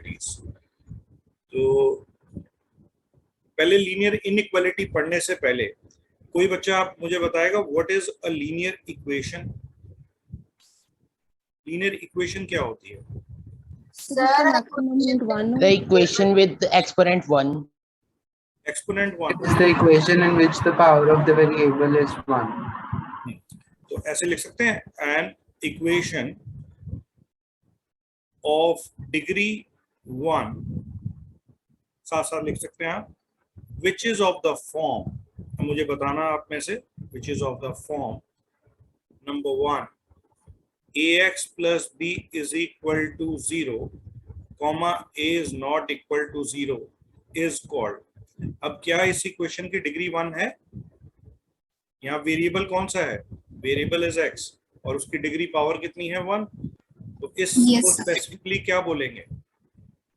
Inequalities. तो पहले linear inequality पढ़ने से पहले कोई बच्चा आप मुझे बताएगा what is a linear equation? Linear equation क्या होती है? The equation with the exponent 1. Exponent 1 It's the equation in which the power of the variable is 1. तो ऐसे लिख सकते हैं एन इक्वेशन ऑफ डिग्री 1, साथ साथ लिख सकते हैं आप which is of the form, मुझे बताना आप में से, which is of the form number 1 ax plus b is equal to 0 comma a is not equal to 0 is called। अब क्या इस इक्वेशन की डिग्री 1 है? यहाँ वेरिएबल कौन सा है? वेरिएबल इज x और उसकी डिग्री पावर कितनी है? 1। तो इसको स्पेसिफिकली क्या बोलेंगे?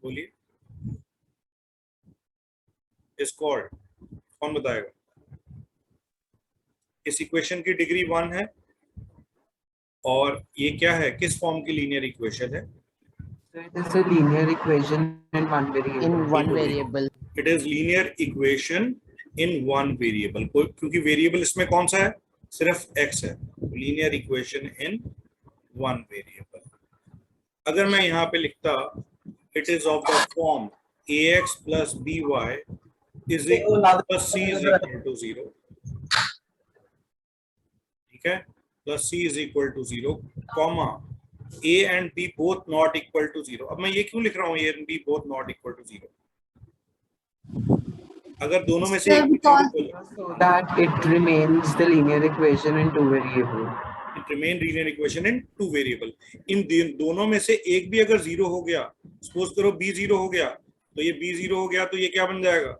बोलिए। इज कॉल्ड, कौन बताएगा? इस इक्वेशन की डिग्री 1 है और ये क्या है, किस फॉर्म की लीनियर इक्वेशन है? It is a linear equation in one variable. In one variable. It is linear equation in one variable, क्योंकि वेरिएबल इसमें कौन सा है? सिर्फ x है। Linear equation in one variable. अगर मैं यहाँ पे लिखता it is of the form ax plus by is equal plus c is equal to 0, ठीक है, plus c is equal to 0, comma a and b both not equal to 0। अब मैं ये क्यों लिख रहा हूँ a and b both not equal to 0? अगर दोनों में से एक So that it remains the linear equation in two variable. It remain linear equation in two variable. इन दोनों में से एक भी अगर 0 हो गया, सपोज करो b 0 हो गया, तो ये b 0 हो गया तो ये क्या बन जाएगा?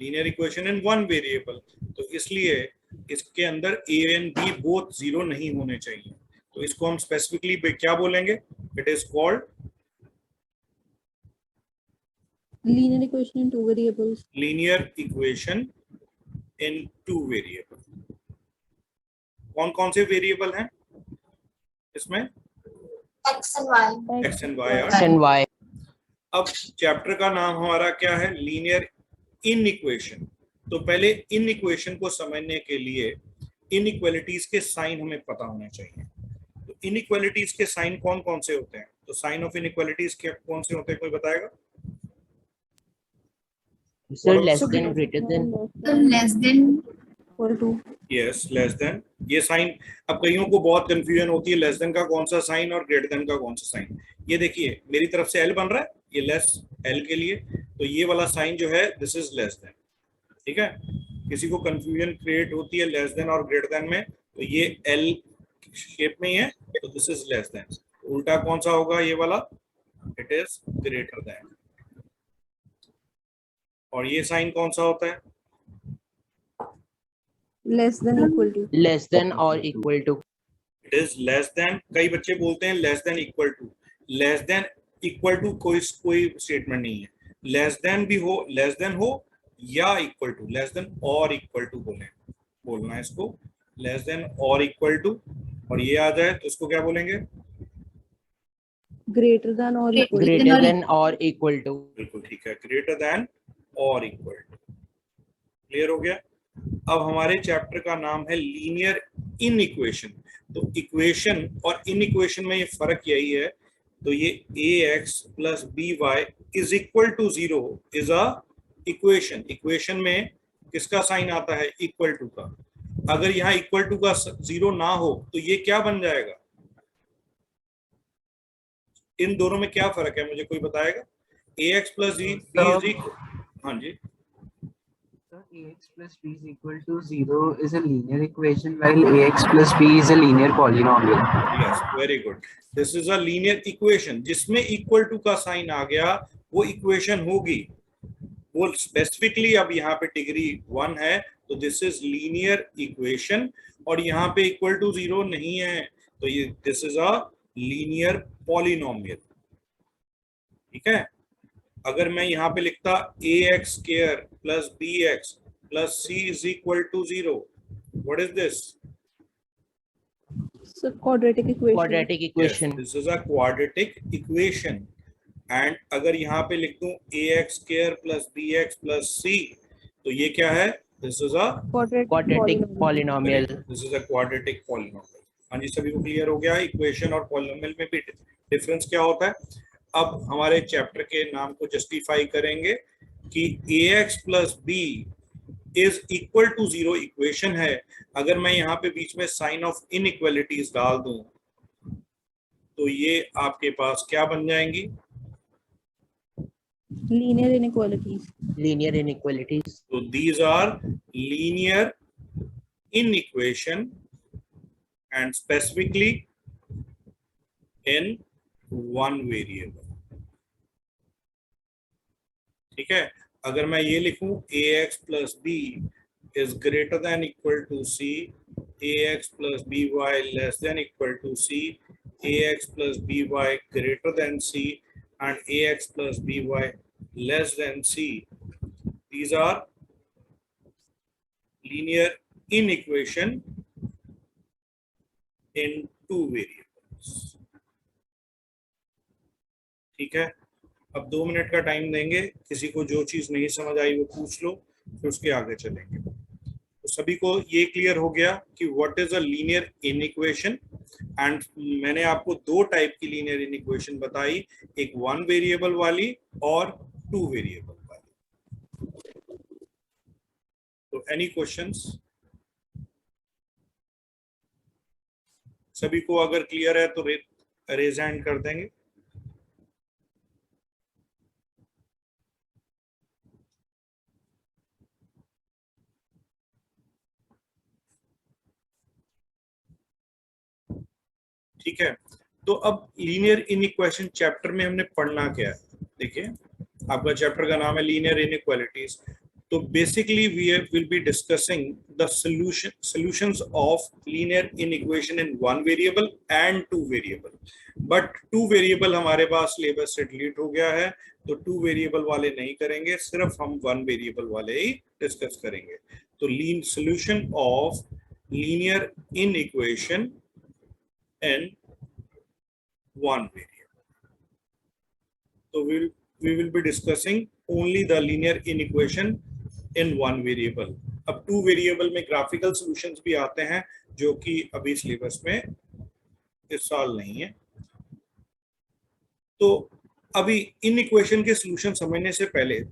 Linear equation in one variable. तो इसलिए इसके अंदर a एंड b बोथ 0 नहीं होने चाहिए। तो इसको हम स्पेसिफिकली क्या बोलेंगे? It is called linear equation in two variables. Linear equation in two variable. कौन कौन से वेरिएबल हैं इसमें? X and Y. x and y X and y. अब चैप्टर का नाम हमारा क्या है? लीनियर इन इक्वेशन। तो पहले इन इक्वेशन को समझने के लिए इनइक्वालिटीज के साइन हमें पता होने चाहिए। तो इनइक्वालिटीज के साइन कौन कौन से होते हैं? तो साइन ऑफ इनइक्वालिटीज के कौन से होते हैं, कोई बताएगा? So less than, greater than. Less than. Equal to. Yes, less than. ये साइन अब कईयों को बहुत कंफ्यूजन होती है, लेस देन का कौन सा साइन और ग्रेटर देन का कौन सा साइन। ये देखिए मेरी तरफ से एल बन रहा है, ये लेस एल के लिए, तो ये वाला साइन जो है दिस इज लेस देन, ठीक है। किसी को कंफ्यूजन क्रिएट होती है लेस देन और ग्रेटर देन में, तो ये एल शेप में ही है, तो दिस इज लेस देन। उल्टा कौन सा होगा? ये वाला, इट इज ग्रेटर देन। और ये साइन कौन सा होता है? Less than equal to. Less than or equal to. It is less than. कई बच्चे बोलते हैं less than equal to. Less than equal to कोई स्टेटमेंट नहीं है। लेस देन भी हो, लेस देन हो या इक्वल टू, लेस देन और इक्वल टू बोलना है इसको, लेस देन और इक्वल टू। और ये आ जाए तो इसको क्या बोलेंगे? Greater than or equal to. Greater than or equal to. बिल्कुल ठीक है, ग्रेटर देन और इक्वल टू। क्लियर हो गया? अब हमारे चैप्टर का नाम है लीनियर इन इक्वेशन। तो इक्वेशन और इन इक्वेशन में ये फर्क यही है। तो ये ax plus by is equal to 0 is a equation. Equation में किसका साइन आता है? इक्वल टू का। अगर यहाँ इक्वल टू का 0 ना हो तो ये क्या बन जाएगा? इन दोनों में क्या फर्क है, मुझे कोई बताएगा? ax plus b is equal, हाँ जी, So ax plus b is equal to 0 is a linear equation, while ax plus b is a linear polynomial. Yes, very good. This is a linear equation. जिसमें equal to का sign आ गया वो equation होगी। वो specifically अब यहाँ पे degree 1 है, तो दिस इज लीनियर इक्वेशन। और यहाँ पे इक्वल टू 0 नहीं है, तो ये this is a linear polynomial, ठीक है। अगर मैं यहाँ पे लिखता ax square plus bx plus c is equal to 0, what is this? So quadratic equation. Quadratic equation. Yes, this is a quadratic equation, and अगर यहाँ पे लिख दूं ax square plus bx plus c, तो ये क्या है? This is a Quadratic polynomial. This is a quadratic polynomial. हाँ जी, सभी को क्लियर हो गया? इक्वेशन और पॉलिनोमियल में भी डिफरेंस क्या होता है। अब हमारे चैप्टर के नाम को जस्टिफाई करेंगे कि ax plus b is equal to 0 equation है। अगर मैं यहाँ पे बीच में साइन ऑफ इनइक्वालिटीज डाल दूं तो ये आपके पास क्या बन जाएंगी? linear inequalities. Linear inequalities. So these are linear inequation and specifically in one variable. ठीक है, अगर मैं ये लिखूं ax plus b is greater than equal to c, ax plus by less than equal to c, ax plus by greater than c, and ax plus by less than c. These are linear inequation in two variables. ठीक है, अब 2 minute का time देंगे, किसी को जो चीज नहीं समझ आई वो पूछ लो, फिर उसके आगे चलेंगे। तो सभी को ये क्लियर हो गया कि what is a linear inequation. And मैंने आपको 2 टाइप की लीनियर इनइक्वेशन बताई, एक 1 वेरिएबल वाली और 2 वेरिएबल वाली। तो एनी क्वेश्चंस? सभी को अगर क्लियर है तो रेज हैंड कर देंगे। ठीक है, तो अब लीनियर इनइक्वेशन चैप्टर में हमने पढ़ना क्या है? देखिए, आपका चैप्टर का नाम है लीनियर इनइक्वालिटीज। तो basically we will be discussing the solutions of linear inequation in 1 variable and 2 variable. But 2 variable हमारे पास सिलेबस से डिलीट हो गया है, तो 2 वेरिएबल वाले नहीं करेंगे, सिर्फ हम 1 वेरिएबल वाले ही डिस्कस करेंगे। तो solution of linear inequation in 1 variable. So we will be discussing only the linear inequation in 1 variable. अब 2 वेरिएबल में ग्राफिकल सॉल्यूशंस भी आते हैं जो कि अभी सिलेबस में इस साल नहीं है। तो अभी इनइक्वेशन के सॉल्यूशन समझने से पहले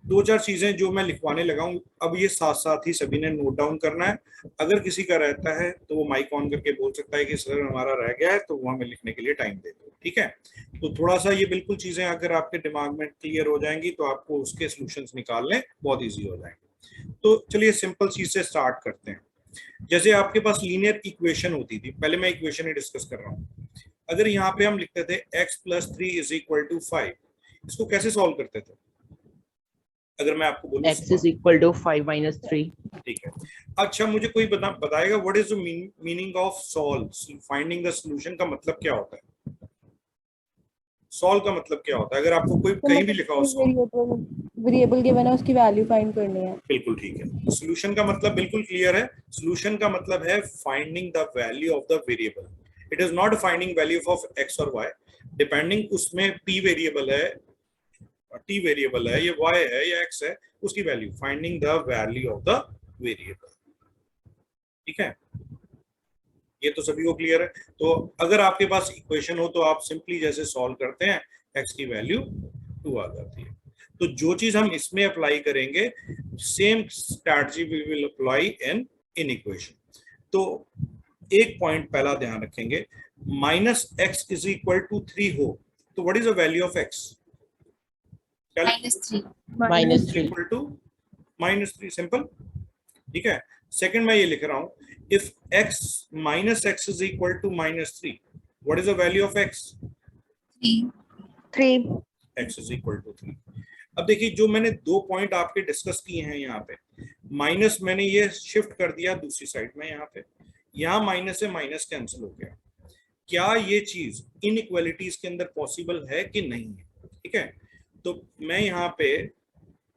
2-4 चीजें जो मैं लिखवाने लगा हूं, अब ये साथ साथ ही सभी ने नोट डाउन करना है। अगर किसी का रहता है तो वो माइक ऑन करके बोल सकता है कि सर हमारा रह गया है, तो वो हमें लिखने के लिए टाइम दे दो। ठीक है, तो थोड़ा सा ये बिल्कुल चीजें अगर आपके दिमाग में क्लियर हो जाएंगी तो आपको उसके सॉल्यूशंस निकालने बहुत ईजी हो जाएंगे। तो चलिए सिंपल चीज से स्टार्ट करते हैं। जैसे आपके पास लीनियर इक्वेशन होती थी, पहले मैं इक्वेशन ही डिस्कस कर रहा हूँ। अगर यहाँ पे हम लिखते थे x + 3 = 5, इसको कैसे सॉल्व करते थे? अगर मैं आपको बोलूं X is equal to 5 minus 3. ठीक है, अच्छा मुझे कोई बताएगा what is the meaning of solve? Finding the solution का मतलब क्या होता है? सॉल्व का मतलब क्या होता है? अगर आपको कोई कहीं भी लिखा हो वेरिएबल के बना उसकी वैल्यू फाइंड करनी है। बिल्कुल ठीक है, सॉल्यूशन का मतलब बिल्कुल क्लियर है। सॉल्यूशन का मतलब है finding the value of the variable. It is not finding value of x और y, डिपेंडिंग उसमें p वेरिएबल है, t वेरिएबल है, ये y है या x है, उसकी value, finding the value of the variable. ठीक है, ये तो सभी को क्लियर है। तो अगर आपके पास इक्वेशन हो तो आप सिंपली जैसे सॉल्व करते हैं, x की वैल्यू 2 आ जाती है। तो जो चीज हम इसमें अप्लाई करेंगे, same strategy we will apply in equation. तो एक पॉइंट पहला ध्यान रखेंगे, -x = 3 हो तो what is the value of x? -3. -3. -3, simple. ठीक है, सेकंड मैं ये लिख रहा हूं, if x -x is equal to -3, what is the value of x? 3. x is equal to 3। अब देखिए, जो मैंने 2 पॉइंट आपके डिस्कस किए हैं, यहाँ पे माइनस मैंने ये शिफ्ट कर दिया दूसरी साइड में, यहाँ माइनस से माइनस कैंसिल हो गया। क्या ये चीज इनइक्वालिटीज के अंदर पॉसिबल है कि नहीं है? ठीक है, तो मैं यहाँ पे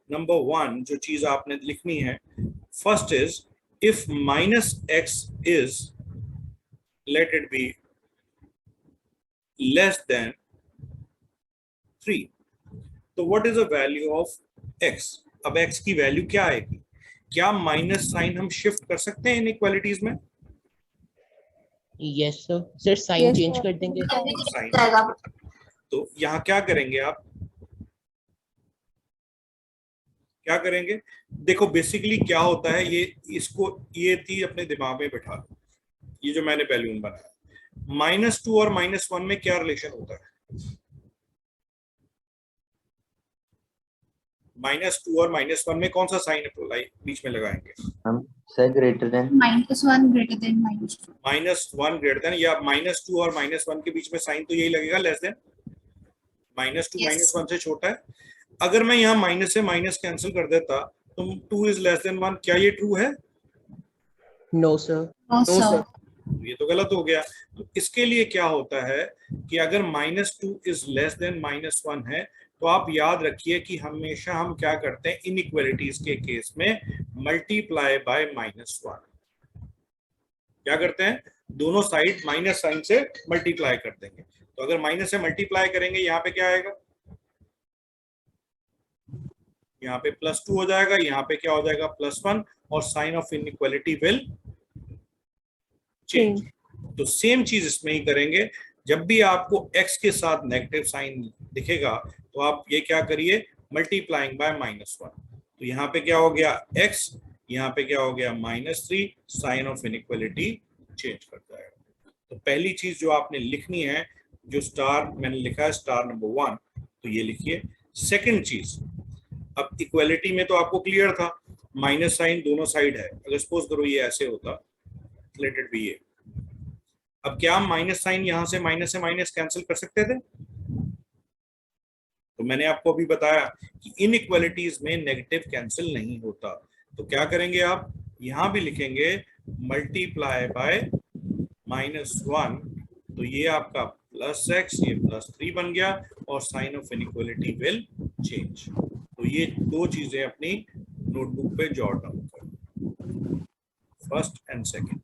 नंबर 1 जो चीज आपने लिखनी है, first is if -x is, let it be less than 3, तो what is the value of x? अब x की वैल्यू क्या आएगी? क्या माइनस साइन हम शिफ्ट कर सकते हैं इनइक्वालिटीज में? Yes sir, sir sign Yes, change sir. कर देंगे। साइन जाएगा। तो यहाँ क्या करेंगे आप? क्या करेंगे? देखो बेसिकली क्या होता है, ये इसको ये थी अपने दिमाग में बैठा लो। ये जो मैंने बैलून बनाया, -2 और -1 में क्या रिलेशन होता है? -2 और -1 में कौन सा साइन बीच में लगाएंगे? हम sir greater than -1 greater than -2. -1 greater than, या -2 और -1 के बीच में साइन तो यही लगेगा, लेस देन। -2 Yes. -1 से छोटा है। अगर मैं यहाँ माइनस से माइनस कैंसिल कर देता तो 2 इज लेस देन 1, क्या ये ट्रू है? No sir. No, sir. ये तो गलत हो गया। तो इसके लिए क्या होता है कि अगर -2 इज लेस देन -1 है, तो आप याद रखिए कि हमेशा हम क्या करते हैं इनइक्वालिटीज के केस में, मल्टीप्लाई बाय -1। क्या करते हैं? दोनों साइड माइनस साइन से मल्टीप्लाई कर देंगे। तो अगर माइनस से मल्टीप्लाई करेंगे, यहाँ पे क्या आएगा? यहाँ पे +2 हो जाएगा, यहाँ पे क्या हो जाएगा? +1, और sign of inequality will change. तो सेम चीज इसमें ही करेंगे। जब भी आपको x के साथ नेगेटिव साइन दिखेगा, तो आप ये क्या करिए, मल्टीप्लाइंग बाय -1। तो यहाँ पे क्या हो गया? x, यहाँ पे क्या हो गया? -3, साइन ऑफ इनइक्वालिटी चेंज कर जाएगा। तो पहली चीज जो आपने लिखनी है, जो स्टार मैंने लिखा है, स्टार नंबर 1, तो ये लिखिए। सेकंड चीज, अब इक्वालिटी में तो आपको क्लियर था, माइनस साइन दोनों साइड है। अगर सपोज करो ये ऐसे होता, लेट इट बी ये, अब क्या हम माइनस साइन यहां से माइनस कैंसिल कर सकते थे? तो मैंने आपको अभी बताया कि इनइक्वालिटीज में नेगेटिव कैंसिल नहीं होता। तो क्या करेंगे आप? यहां भी लिखेंगे मल्टीप्लाई बाय -1, तो ये आपका +x, ये +3 बन गया, और sign of inequality will change. तो ये दो चीजें अपनी नोटबुक पे जॉट डाउन करो, फर्स्ट एंड सेकंड।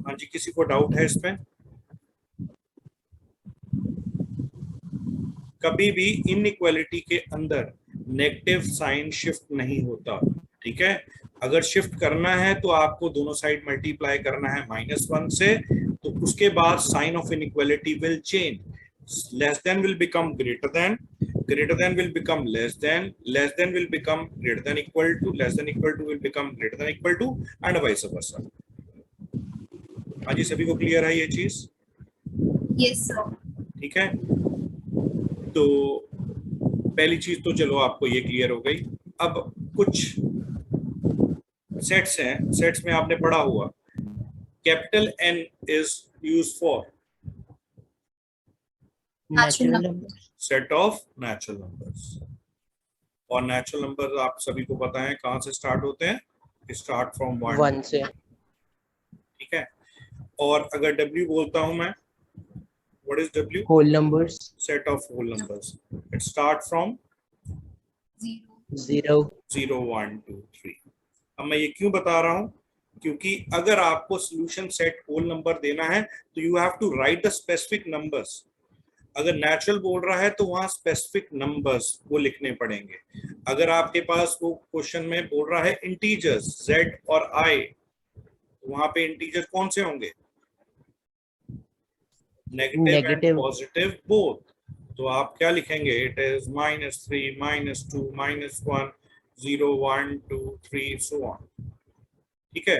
हाँ जी, किसी को डाउट है इसमें? कभी भी इनइक्वालिटी के अंदर नेगेटिव साइन शिफ्ट नहीं होता, ठीक है? अगर शिफ्ट करना है तो आपको दोनों साइड मल्टीप्लाई करना है -1 से, तो उसके बाद sign of inequality will change. Less than will become greater than will become less than will become greater than equal to, less than equal to will become greater than equal to, and vice versa। हाँ जी, सभी को clear है ये चीज? Yes, sir. ठीक है, तो पहली चीज तो चलो आपको ये क्लियर हो गई। अब कुछ सेट्स हैं, सेट्स में आपने पढ़ा हुआ capital N is use for natural number. Set of natural numbers, और नेचुरल नंबर आप सभी को पता है कहां से स्टार्ट होते हैं? स्टार्ट फ्रॉम 1 से। ठीक है, और अगर W बोलता हूं मैं, what is W? Whole numbers. Set of whole numbers. It start from 0 0 1 2 3। अब मैं ये क्यों बता रहा हूं? क्योंकि अगर आपको सॉल्यूशन सेट होल नंबर देना है तो you have to write the specific numbers. अगर नेचुरल बोल रहा है तो वहां स्पेसिफिक नंबर्स वो लिखने पड़ेंगे। अगर आपके पास वो क्वेश्चन में बोल रहा है इंटीजर्स Z और I, तो वहां पे इंटीजर कौन से होंगे? Negative and positive both. तो आप क्या लिखेंगे? It is -3 -2 -1 0 1 2 3 so on. ठीक है,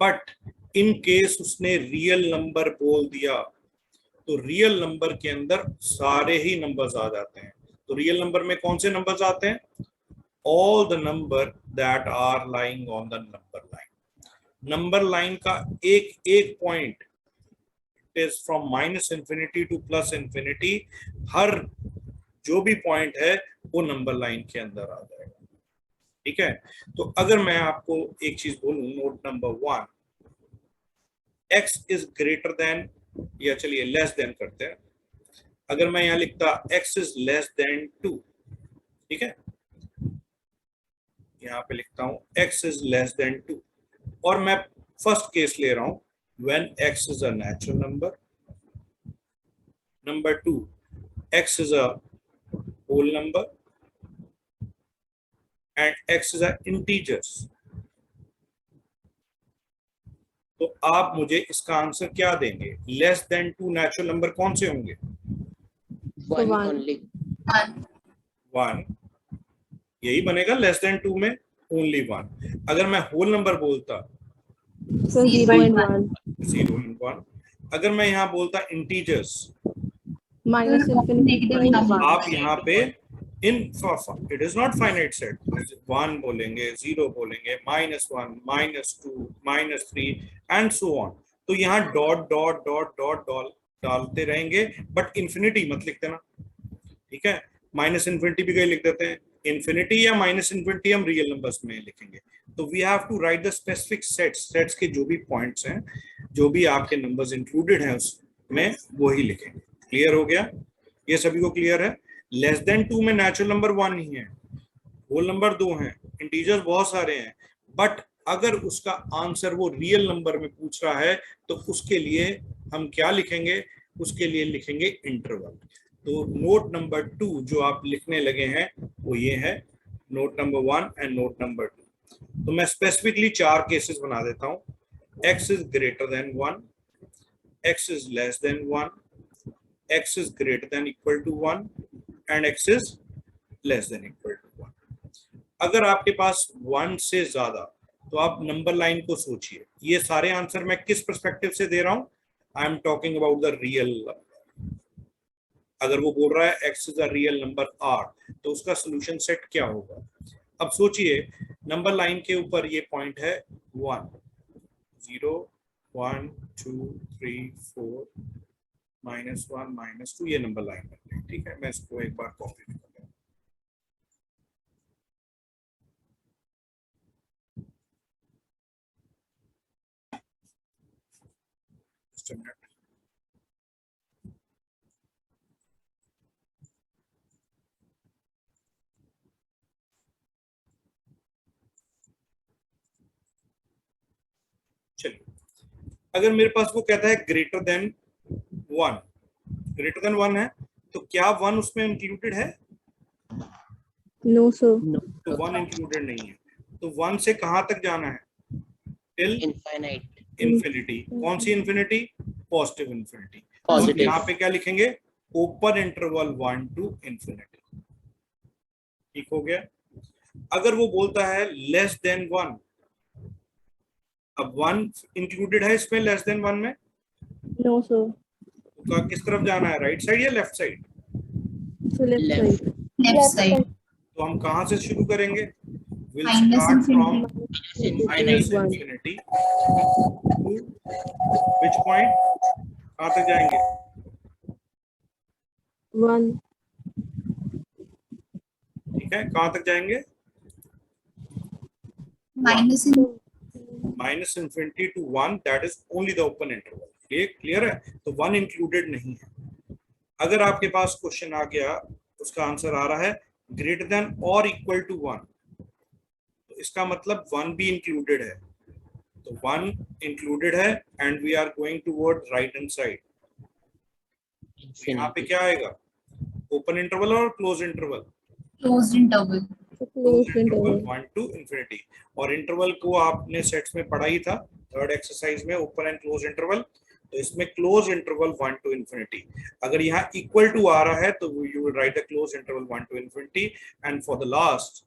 बट इन केस उसने रियल नंबर बोल दिया तो रियल नंबर के अंदर सारे ही नंबर्स आ जाते हैं। तो रियल नंबर में कौन से नंबर्स आते हैं? All the number that are lying on the number line. Number line का एक एक पॉइंट इज फ्रॉम -∞ टू +∞। हर जो भी पॉइंट है वो नंबर लाइन के अंदर आ जाएगा। ठीक है, तो अगर मैं आपको एक चीज बोलूं, note number 1, x is greater then, या चलिए लेस देन करते हैं। अगर मैं यहां लिखता x इज लेस देन 2, ठीक है, यहां पे लिखता हूं x इज लेस देन 2, और मैं फर्स्ट केस ले रहा हूं when x is a natural number Number 2, x is a whole number and x is a integers. तो आप मुझे इसका आंसर क्या देंगे? लेस देन 2 नेचुरल नंबर कौन से होंगे? One one. only. 1 यही बनेगा, लेस देन 2 में ओनली 1. अगर मैं होल नंबर बोलता So 0 and 1. 0 and 1, अगर मैं यहाँ बोलता integers, Minus infinity Negative to number. 1. आप यहाँ पे it is not finite set, 1 बोलेंगे, 0 बोलेंगे, -1, -2, -3 एंड सो ऑन. तो यहाँ dot dot dot dot dot डालते रहेंगे, बट इंफिनिटी मत लिख देना, ठीक है? माइनस इंफिनिटी भी कहीं लिख देते हैं. इंफिनिटी या माइनस इंफिनिटी हम रियल नंबर्स में लिखेंगे. तो we have to write the specific sets के जो भी पॉइंट्स हैं, जो भी आपके नंबर्स इंक्लूडेड हैं उसमें, वो ही लिखेंगे. क्लियर हो गया? ये सभी को क्लियर है? लेस देन 2 में नेचुरल नंबर 1 ही है, होल नंबर 2 हैं, इंटीजर्स बहुत सारे हैं, बट अगर उसका आंसर वो रियल नंबर में पूछ रहा है तो उसके लिए हम क्या लिखेंगे? उसके लिए लिखेंगे इंटरवल. तो नोट नंबर 2 जो आप लिखने लगे हैं वो ये है, note number 1 and note number 2. तो मैं स्पेसिफिकली 4 केसेस बना देता हूं. x is greater then 1, x is less then 1, x is greater than equal to 1 and x is less than equal to 1. अगर आपके पास 1 से ज्यादा, तो आप नंबर लाइन को सोचिए. ये सारे आंसर मैं किस पर्सपेक्टिव से दे रहा हूं? I am talking about the real number. अगर वो बोल रहा है x is a real number r, तो उसका सोल्यूशन सेट क्या होगा? अब सोचिए, नंबर लाइन के ऊपर ये पॉइंट है 1, 0, 1, 2, 3, 4, -1, -2, ये नंबर लाइन बनते हैं. ठीक है, मैं इसको एक बार कॉपी कर लूं. Just a minute. चलिए, अगर मेरे पास वो कहता है ग्रेटर देन 1, ग्रेटर देन 1 है, तो क्या 1 उसमें इंक्लूडेड है? No, sir. No. तो 1 इंक्लूडेड नहीं है. तो 1 से कहां तक जाना है? Till Infinite. इंफिनिटी. कौन सी इंफिनिटी? Positive infinity. Positive. यहाँ पे क्या लिखेंगे? Open interval 1 to infinity. ठीक हो गया? अगर वो बोलता है लेस देन 1, अब 1 इंक्लूडेड है इसमें लेस देन 1 में, No, sir. तो किस तरफ जाना है? राइट साइड या left side? So left Left. side. Left side. तो हम कहां से शुरू करेंगे? We'll Minus start from infinity. minus One. infinity to which point? कहां तक जाएंगे? 1. ठीक है, कहां तक जाएंगे? Minus in minus infinity to 1, that is only the open interval. ये क्लियर है? तो 1 इंक्लूडेड नहीं है. अगर आपके पास क्वेश्चन आ गया, उसका आंसर आ रहा है ग्रेटर देन और इक्वल टू 1, तो इसका मतलब 1 भी इंक्लूडेड है. तो 1 इंक्लूडेड है and we are going toward right hand side. यहाँ पे क्या आएगा? ओपन इंटरवल और close interval? closed interval. So closed interval. 1 to इंफिनिटी. और इंटरवल को आपने सेट्स में पढ़ा ही था, थर्ड एक्सरसाइज में, ओपन एंड क्लोज इंटरवल. तो इसमें क्लोज इंटरवल 1 to इंफिनिटी. अगर यहाँ इक्वल टू आ रहा है तो you will write the close interval 1 to infinity. And for the last,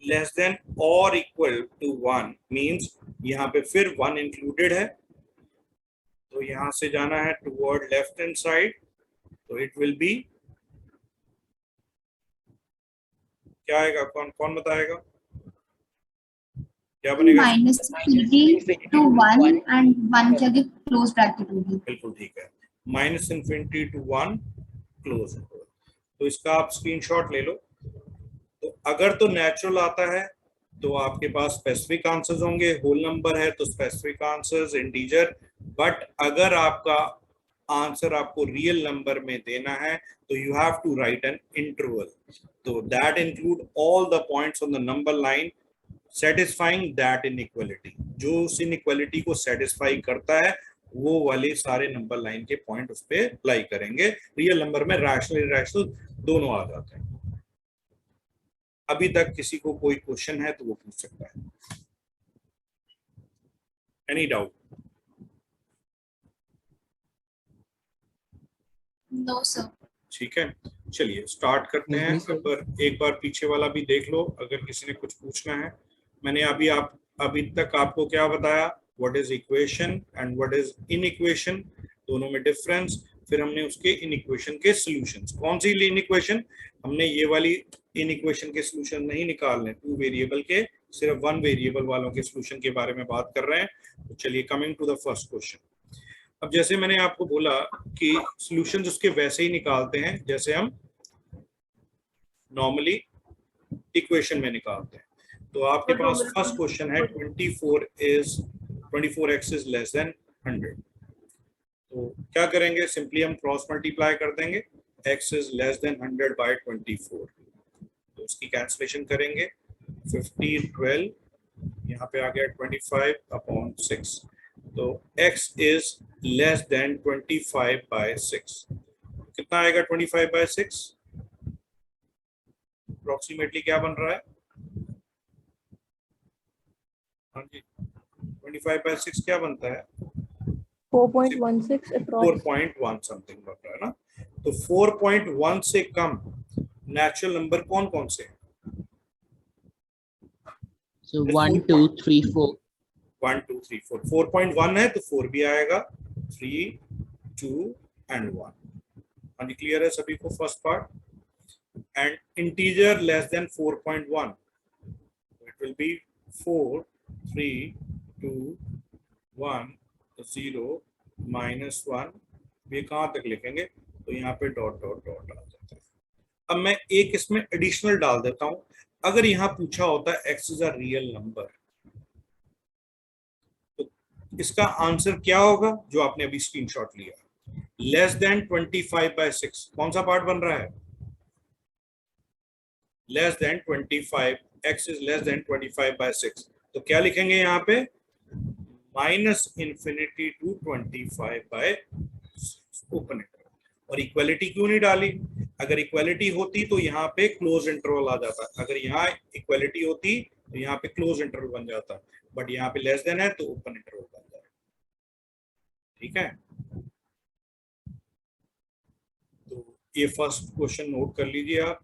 less than और इक्वल टू 1 मींस यहाँ पे फिर 1 इंक्लूडेड है, तो यहाँ से जाना है टुवर्ड लेफ्ट हैंड साइड. तो इट विल बी, क्या आएगा? कौन कौन बताएगा? क्या बनेगा? Minus infinity to 1 and 1 के आगे close bracket होगी. बिल्कुल ठीक है, minus infinity to 1 close interval. तो इसका आप स्क्रीनशॉट ले लो. तो अगर तो नेचुरल आता है तो आपके पास स्पेसिफिक आंसर्स होंगे, होल नंबर है तो स्पेसिफिक आंसर्स, इंटीजर. बट अगर आपका आंसर आपको रियल नंबर में देना है तो you have to write an interval. तो that include all the points on the number line satisfying that inequality. जो उस इनइक्वालिटी को सेटिस्फाई करता है वो वाले सारे नंबर लाइन के पॉइंट उस पर अप्लाई करेंगे। रियल नंबर में रैशनल इरैशनल दोनों आ जाते हैं। अभी तक किसी को कोई क्वेश्चन है तो वो पूछ सकता है। Any doubt? No sir. ठीक है, चलिए स्टार्ट करते हैं। एक बार पीछे वाला भी देख लो अगर किसी ने कुछ पूछना है। मैंने अभी तक आपको क्या बताया, what is equation and what is inequation, दोनों में डिफरेंस। फिर हमने उसके इनइक्वेशन के सॉल्यूशंस, कौन सी इनइक्वेशन, हमने ये वाली इनइक्वेशन के सॉल्यूशन नहीं निकालने, 2 वेरिएबल के, सिर्फ 1 वेरिएबल वालों के सॉल्यूशन के बारे में बात कर रहे हैं। तो चलिए coming to the first question. अब जैसे मैंने आपको बोला कि सॉल्यूशंस उसके वैसे ही निकालते हैं जैसे हम नॉर्मली इक्वेशन में निकालते हैं। तो आपके पास फर्स्ट क्वेश्चन है 24x इज लेस देन 100। तो क्या करेंगे, सिंपली हम क्रॉस मल्टीप्लाई कर देंगे, x is less than 100 by 24। तो उसकी कैंसलेशन करेंगे, 50 12 यहाँ पे आ गया 25 अपॉन 6। तो x is less than 25 by 6। कितना आएगा 25 बाय 6? अप्रोक्सीमेटली क्या बन रहा है? हाँ जी, 25 बाय 6 क्या बनता है? 4.16 approx. 4.1 समथिंग बन रहा है ना। तो 4.1 से कम नेचुरल नंबर कौन कौन से हैं? So 1, 2, 3, 4. 1 2 3 4। 4.1 है तो 4 भी आएगा, 3 2 एंड 1। हाँ जी, क्लियर है सभी को first part? And integer less than 4.1, it will be 4 3 2 1 0 -1। ये कहाँ तक लिखेंगे? तो यहाँ पे डॉट डॉट डॉट आ जाता है। अब मैं एक इसमें एडिशनल डाल देता हूं। अगर यहाँ पूछा होता है x is a real number, तो इसका आंसर क्या होगा जो आपने अभी स्क्रीनशॉट लिया? Less than 25 by 6। कौन सा पार्ट बन रहा है? Less than 25, x is less than 25 by 6। तो क्या लिखेंगे यहाँ पे? -infinity to 25 by open interval. और इक्वालिटी क्यों नहीं डाली? अगर इक्वालिटी होती तो यहाँ पे क्लोज इंटरवल आ जाता। अगर यहाँ इक्वालिटी होती तो यहाँ पे क्लोज इंटरवल बन जाता, बट यहाँ पे लेस देन है तो ओपन इंटरवल बन जाए। ठीक है, तो ये फर्स्ट क्वेश्चन नोट कर लीजिए आप।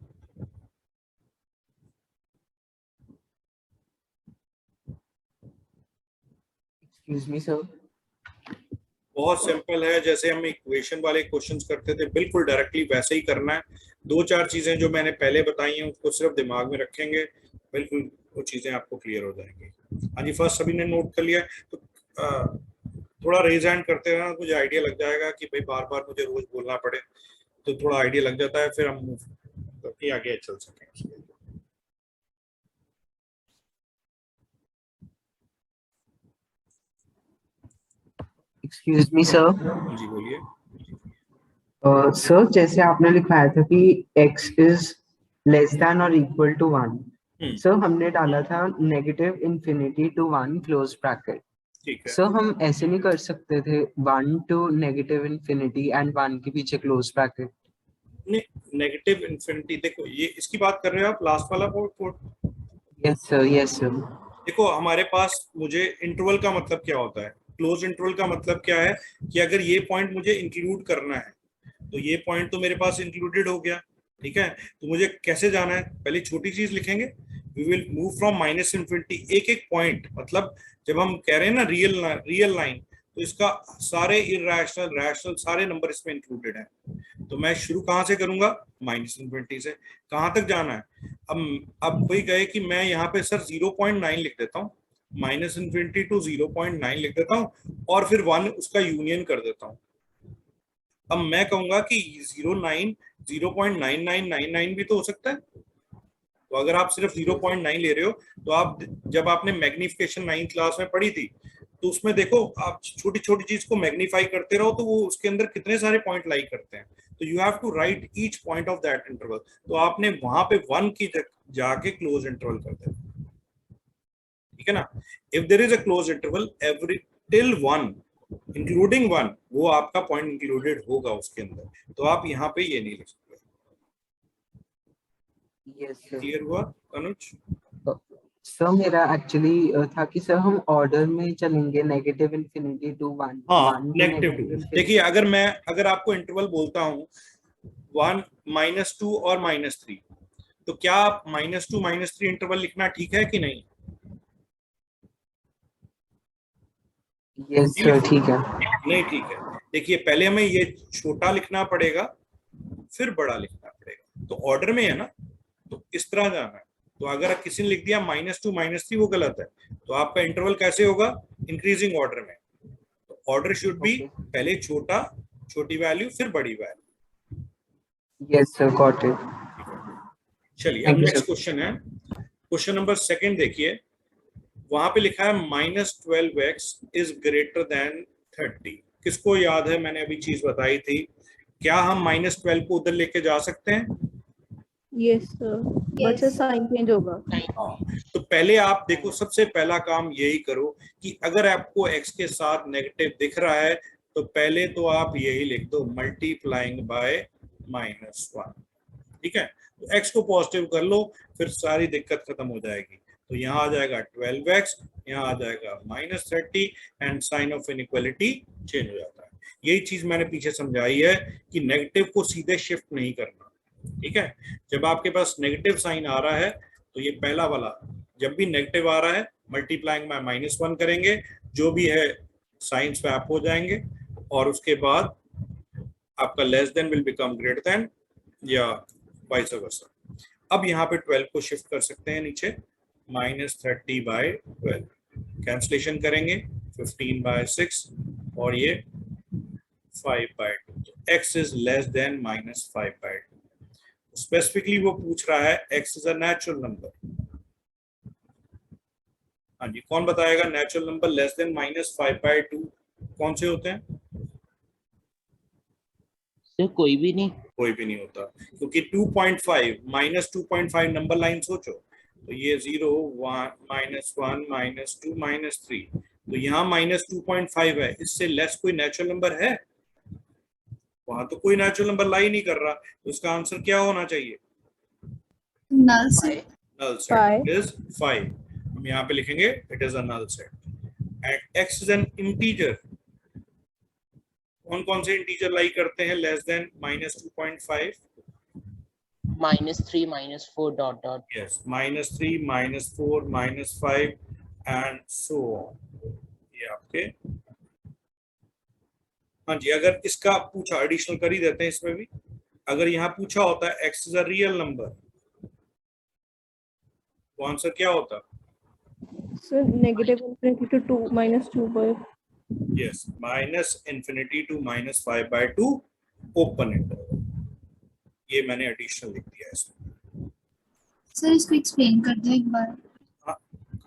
Excuse me, sir. बहुत सिंपल है, जैसे हम इक्वेशन वाले क्वेश्चंस करते थे बिल्कुल डायरेक्टली वैसे ही करना है। 2-4 चीजें जो मैंने पहले बताई हैं उसको सिर्फ दिमाग में रखेंगे, बिल्कुल वो चीजें आपको क्लियर हो जाएंगी। हाँ जी, फर्स्ट सभी ने नोट कर लिया। तो थोड़ा रेज हैंड करते रहना, मुझे आइडिया लग जाएगा कि भाई बार बार मुझे रोज बोलना पड़े, तो थोड़ा आइडिया लग जाता है, फिर हम आगे चल सकें। Excuse me, sir. जी बोलिए। सर जैसे आपने लिखाया था कि x is less than or equal to 1. Sir हमने डाला था -infinity to 1 close bracket. ठीक है। सर हम ऐसे नहीं कर सकते थे 1 to -infinity and 1 के पीछे close bracket? नहीं, नेगेटिव इन्फिनिटी, देखो ये इसकी बात कर रहे हो आप, लास्ट वाला port? Yes sir, yes sir. देखो हमारे पास, मुझे इंटरवल का मतलब क्या होता है, क्लोज इंटरवल का मतलब क्या है कि अगर ये पॉइंट मुझे इंक्लूड करना है तो ये पॉइंट तो मेरे पास इंक्लूडेड हो गया। ठीक है, तो मुझे कैसे जाना है? पहले छोटी चीज लिखेंगे, we will move from -infinity, एक एक पॉइंट, मतलब जब हम कह रहे हैं ना रियल लाइन, तो इसका सारे इरैशनल रैशनल सारे नंबर इसमें इंक्लूडेड हैं। तो मैं शुरू कहाँ से करूंगा? -infinity से। कहाँ तक जाना है? अब कोई कहे कि मैं यहाँ पे सर 0.9 लिख देता हूँ, -infinity to 0.9 लिख देता हूँ और फिर 1 उसका यूनियन कर देता हूँ। अब मैं कहूंगा कि 0.9999 भी तो हो सकता है। तो अगर आप सिर्फ 0.9 ले रहे हो, तो आप जब आपने मैग्निफिकेशन 9th क्लास में पढ़ी थी, तो उसमें देखो आप छोटी छोटी चीज को मैग्नीफाई करते रहो तो वो उसके अंदर कितने सारे पॉइंट लाई करते हैं। तो you have to write each point of that interval. तो आपने वहां पे 1 की जाके क्लोज इंटरवल कर देना। ठीक है ना? If there is a close interval every till 1, including 1 वो आपका पॉइंट इंक्लूडेड होगा उसके अंदर, तो आप यहाँ पे ये नहीं लिख सकते। Yes sir. क्लियर हुआ अनुज? सर मेरा एक्चुअली था कि सर हम ऑर्डर में चलेंगे नेगेटिव इन्फिनिटी टू 1, हाँ 1 to नेगेटिव 2। negative देखिए infinity। अगर आपको इंटरवल बोलता हूँ 1 -2 और -3, तो क्या आप -2 -3 इंटरवल लिखना ठीक है कि नहीं? यस सर ठीक है। नहीं ठीक है। देखिए पहले हमें ये छोटा लिखना पड़ेगा, फिर बड़ा लिखना पड़ेगा, तो ऑर्डर में है ना, तो इस तरह जाना है। तो अगर किसी ने लिख दिया -2 -3 वो गलत है, तो आपका इंटरवल कैसे होगा? इंक्रीजिंग ऑर्डर में। तो ऑर्डर शुड बी पहले छोटा, छोटी वैल्यू फिर बड़ी value. Yes sir got it. चलिए अब Thank you, next sir. Question है, क्वेश्चन नंबर 2 देखिए, वहां पे लिखा है -12x इज ग्रेटर देन 30। किसको याद है मैंने अभी चीज बताई थी, क्या हम -12 को उधर लेके जा सकते हैं? यस सर, बट से साइन चेंज होगा। हाँ, तो पहले आप देखो, सबसे पहला काम यही करो कि अगर आपको x के साथ नेगेटिव दिख रहा है तो पहले तो आप यही लिख दो मल्टीप्लाइंग बाय -1। ठीक है, तो x को पॉजिटिव कर लो, फिर सारी दिक्कत खत्म हो जाएगी। तो यहाँ आ जाएगा 12x, यहाँ आ जाएगा -30 and sign of inequality change हो जाता है। यही चीज मैंने पीछे समझाई है कि नेगेटिव को सीधे शिफ्ट नहीं करना। ठीक है, जब आपके पास नेगेटिव साइन आ रहा है तो ये पहला वाला, जब भी नेगेटिव आ रहा है मल्टीप्लाइंग बाय -1 करेंगे, जो भी है साइन स्वैप हो जाएंगे, और उसके बाद आपका less than will become greater then या वाइस वर्सा। अब यहाँ पे 12 को शिफ्ट कर सकते हैं नीचे, -30/12 कैंसलेशन करेंगे, 15/6 और ये 5/2। तो x is less then -5/2। Specifically वो पूछ रहा है x is a natural number. हाँ जी, कौन बताएगा नेचुरल नंबर लेस देन -5/2 कौन से होते हैं? सर कोई भी नहीं। कोई भी नहीं होता, क्योंकि 2.5 -2.5 नंबर लाइन सोचो, तो ये 0 1 -1 -2 -3, तो यहाँ -2.5 है, इससे लेस कोई नेचुरल नंबर है? वहां तो कोई नेचुरल नंबर ला ही नहीं कर रहा, तो इसका आंसर क्या होना चाहिए? नल से नल सेट इज 5। हम यहाँ पे लिखेंगे it is a null set and x is an integer. कौन कौन से इंटीजर लाई करते हैं less than -2.5? -3 -4 dot dot. yes, -3 -4 -5 and so on. ये आपके, हाँ जी, अगर इसका पूछा, एडिशनल कर ही देते हैं इसमें भी, अगर यहाँ पूछा होता है x is a real number, तो आंसर क्या होता? सर नेगेटिव इन्फिनिटी टू 2 -2 पर। Yes, -∞ to -5/2 open interval. ये मैंने एडिशनल लिख दिया इसमें। सर इसको एक्सप्लेन कर दो एक बार। हाँ,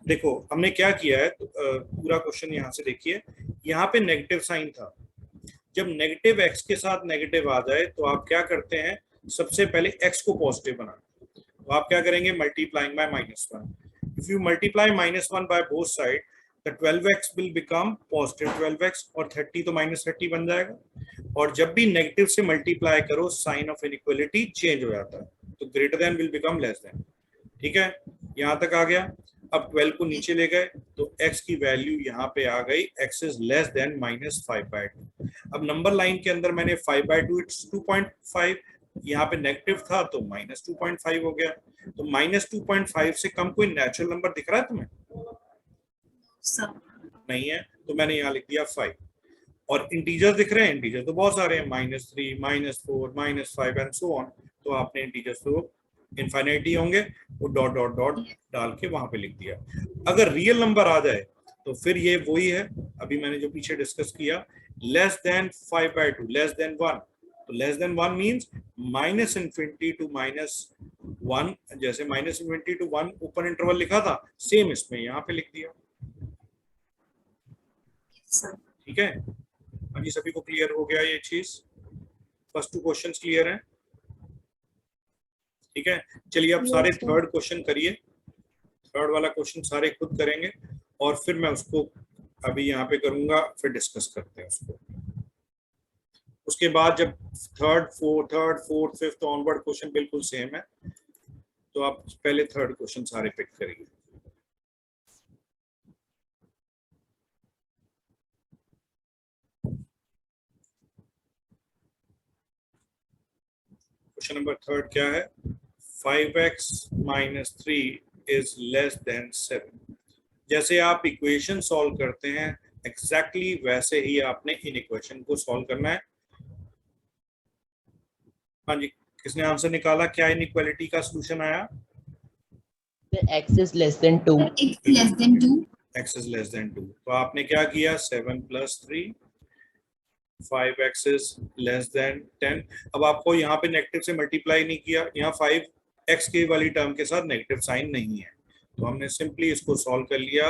देखो हमने क्या किया है, तो पूरा क्वेश्चन यहाँ से देखिए, यहाँ पे नेगेटिव साइन था। जब नेगेटिव x के साथ नेगेटिव आ जाए तो आप क्या करते हैं, सबसे पहले x को पॉजिटिव बनाते हैं, तो आप क्या करेंगे, multiplying by -1। If you multiply -1 by both side, the 12x will become positive 12x और 30 तो -30 बन जाएगा। और जब भी नेगेटिव से मल्टीप्लाई करो साइन ऑफ इनइक्वालिटी चेंज हो जाता है, तो greater then will become less then. ठीक है, यहाँ तक आ गया। अब 12 को नीचे ले गए तो x की वैल्यू यहाँ पे आ गई, x इज लेस देन -5/2। अब नंबर लाइन के अंदर मैंने 5/2 इट्स 2.5, यहाँ पे नेगेटिव था तो -2.5 हो गया। तो -2.5 से कम कोई नेचुरल नंबर दिख रहा है तुम्हें? सर नहीं है, तो मैंने यहाँ लिख दिया 5। और इंटीजर दिख रहे हैं, इंटीजर तो बहुत सारे हैं, -3 -4 -5 एंड सो ऑन। तो आपने इंटीजर्स तो इनफाइनाइटी होंगे, वो डॉट डॉट डॉट डाल के वहां पे लिख दिया। अगर रियल नंबर आ जाए तो फिर ये वही है अभी मैंने जो पीछे डिस्कस किया, लेस देन 5/2, लेस देन 1। तो लेस देन 1 मींस -∞ to -1, जैसे -∞ to 1 ओपन इंटरवल लिखा था, सेम इसमें यहाँ पे लिख दिया। ठीक है, हाँ जी, सभी को क्लियर हो गया ये चीज? फर्स्ट 2 क्वेश्चंस क्लियर हैं? ठीक है, चलिए अब सारे थर्ड क्वेश्चन करिए। थर्ड वाला क्वेश्चन सारे खुद करेंगे और फिर मैं उसको अभी यहाँ पे करूंगा, फिर डिस्कस करते हैं उसको। उसके बाद जब third fourth fifth onward question बिल्कुल सेम है, तो आप पहले थर्ड क्वेश्चन सारे पिक करिए। क्वेश्चन नंबर थर्ड क्या है? 5x - 3 is less then 7। जैसे आप इक्वेशन सॉल्व करते हैं एग्जैक्टली वैसे ही आपने इन इक्वेशन को सॉल्व करना है। हाँ जी, किसने आंसर निकाला? क्या इनइक्वालिटी का सॉल्यूशन आया? x is less than 2. X less than 2. x is less than 2। तो आपने क्या किया? 7 + 3, 5x is less than 10। अब आपको यहाँ पे नेगेटिव से मल्टीप्लाई नहीं किया, यहाँ 5x के वाली टर्म के साथ नेगेटिव साइन नहीं है, तो हमने सिंपली इसको सॉल्व कर लिया।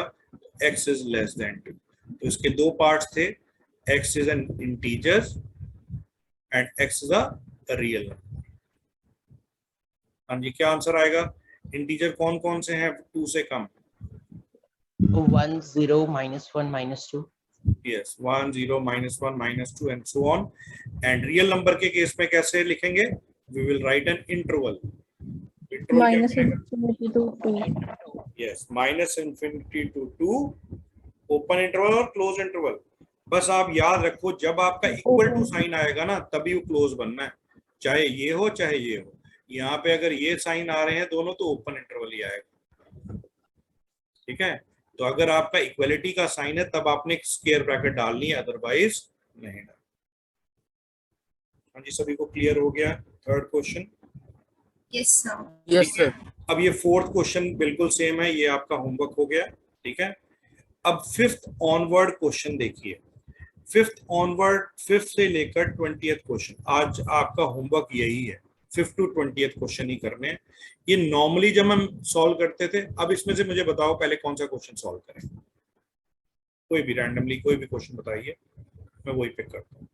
x is less than 2। तो इसके दो पार्ट्स थे, x is an integer and x is a real number। हाँ जी, क्या आंसर आएगा? इंटीजर कौन कौन से हैं 2 से कम? 1 0 -1 -2. Yes, 1 0 -1 -2 and so on। and real number के केस में कैसे लिखेंगे? We will write an interval। Interval क्या minus बनेगा? infinity to 2. Yes, -∞ to 2 open interval और क्लोज इंटरवल। बस आप याद रखो, जब आपका इक्वल टू साइन आएगा ना, तभी वो क्लोज बनना है, चाहे ये हो चाहे ये हो। यहाँ पे अगर ये साइन आ रहे हैं दोनों, तो ओपन इंटरवल ही आएगा। ठीक है, तो अगर आपका इक्वलिटी का साइन है तब आपने स्क्वायर ब्रैकेट डालनी है, अदरवाइज नहीं डाल। हाँ जी, सभी को क्लियर हो गया third question? Yes, sir. Yes sir. अब ये फोर्थ क्वेश्चन बिल्कुल सेम है, ये आपका होमवर्क हो गया। ठीक है, अब फिफ्थ ऑनवर्ड क्वेश्चन देखिए। फिफ्थ ऑनवर्ड, फिफ्थ से लेकर 20th क्वेश्चन, आज आपका होमवर्क यही है, 5th to 20th क्वेश्चन ही करने हैं। ये नॉर्मली जब हम सॉल्व करते थे, अब इसमें से मुझे बताओ पहले कौन सा क्वेश्चन सॉल्व करें? कोई भी रैंडमली कोई भी क्वेश्चन बताइए, मैं वही पिक करता हूँ।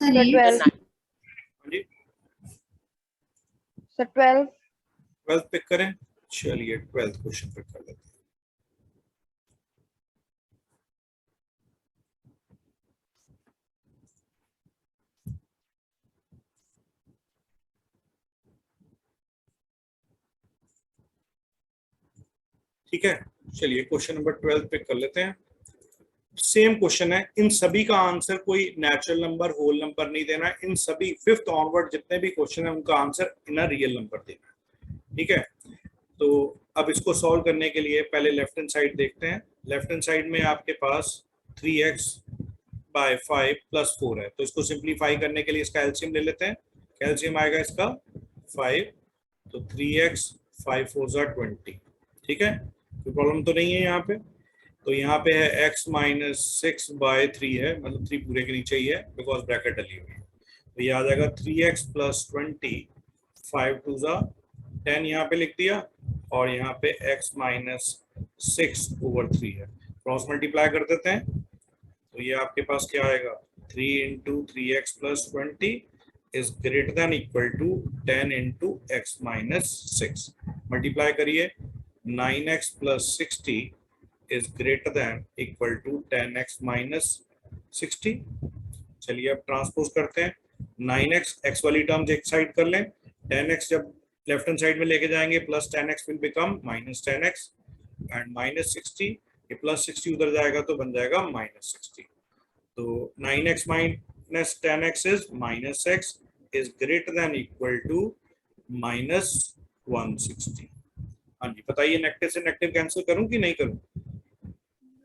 Sir, The 8. 12th. हाँ जी, So 12. 12th पिक करें। चलिए 12th क्वेश्चन पिक कर लेते हैं। ठीक है, चलिए क्वेश्चन नंबर 12 पिक कर लेते हैं। सेम क्वेश्चन है, इन सभी का आंसर कोई नेचुरल नंबर, होल नंबर नहीं देना है। इन सभी फिफ्थ ऑनवर्ड जितने भी क्वेश्चन है उनका answer in a real number देना है। ठीक है, तो अब इसको सॉल्व करने के लिए पहले लेफ्ट हैंड साइड देखते हैं। लेफ्ट हैंड साइड में आपके पास 3x / 5 + 4 है, तो इसको सिंप्लीफाई करने के लिए इसका एलसीएम ले लेते हैं। एलसीएम आएगा इसका 5, तो 3x 5 4 = 20। ठीक है, कोई प्रॉब्लम तो नहीं है यहाँ पे। तो यहाँ पे है x - 6/3 है, मतलब 3 पूरे के नीचे ही है बिकॉज ब्रैकेट डली हुई है। तो ये आ जाएगा 3x + 20, 5 2 = 10 यहाँ पे लिख दिया, और यहाँ पे x - 6/3 है। क्रॉस मल्टीप्लाई कर देते हैं, तो ये आपके पास क्या आएगा? 3 × 3x + 20 is greater than equal to 10 × x - 6। Multiply करिए, 9x + 60 is greater than equal to 10x - 60। चलिए अब ट्रांसपोज करते हैं। 9x x वाली टर्म्स एक साइड कर लें, 10x जब लेफ्ट हैंड साइड में लेके जाएंगे plus 10x will become -10x, and -60, ये +60 उधर जाएगा तो बन जाएगा -60। तो 9x - 10x is -x is greater than equal to -160। हाँ जी, बताइए नेगेटिव से नेगेटिव कैंसिल करूं कि नहीं करूं?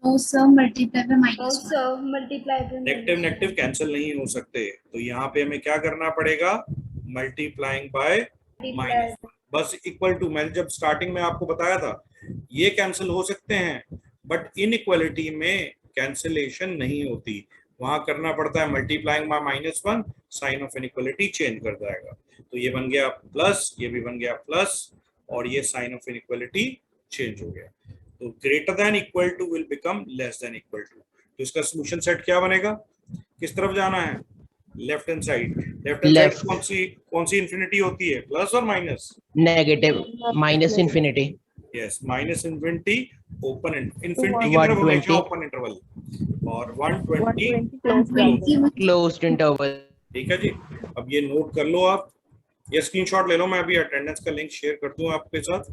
No, sir. Multiply by -1. Also multiply by negative negative cancel नहीं हो सकते, तो यहाँ पे हमें क्या करना पड़ेगा? Multiplying by -1। बस इक्वल टू, मैंने जब स्टार्टिंग में आपको बताया था ये कैंसिल हो सकते हैं, बट इनइक्वालिटी में कैंसिलेशन नहीं होती, वहां करना पड़ता है multiplying by -1, sign of inequality change कर जाएगा। तो ये बन गया प्लस, ये भी बन गया प्लस, और ये साइन ऑफ इनइक्वालिटी चेंज हो गया। तो greater than equal to will become less than equal to. तो इसका सॉल्यूशन सेट क्या बनेगा? किस तरफ जाना है? Left hand side. Left hand side कौन सी इंफिनिटी होती है, प्लस और minus? Negative. -∞. Yes, -∞ open, infinity की तरफ हमेशा ओपन इंटरवल। और 120 close bracket. 120 closed interval. ठीक है जी। अब ये नोट कर लो आप, ये स्क्रीनशॉट ले लो, मैं अभी अटेंडेंस का लिंक शेयर कर दूं आपके साथ।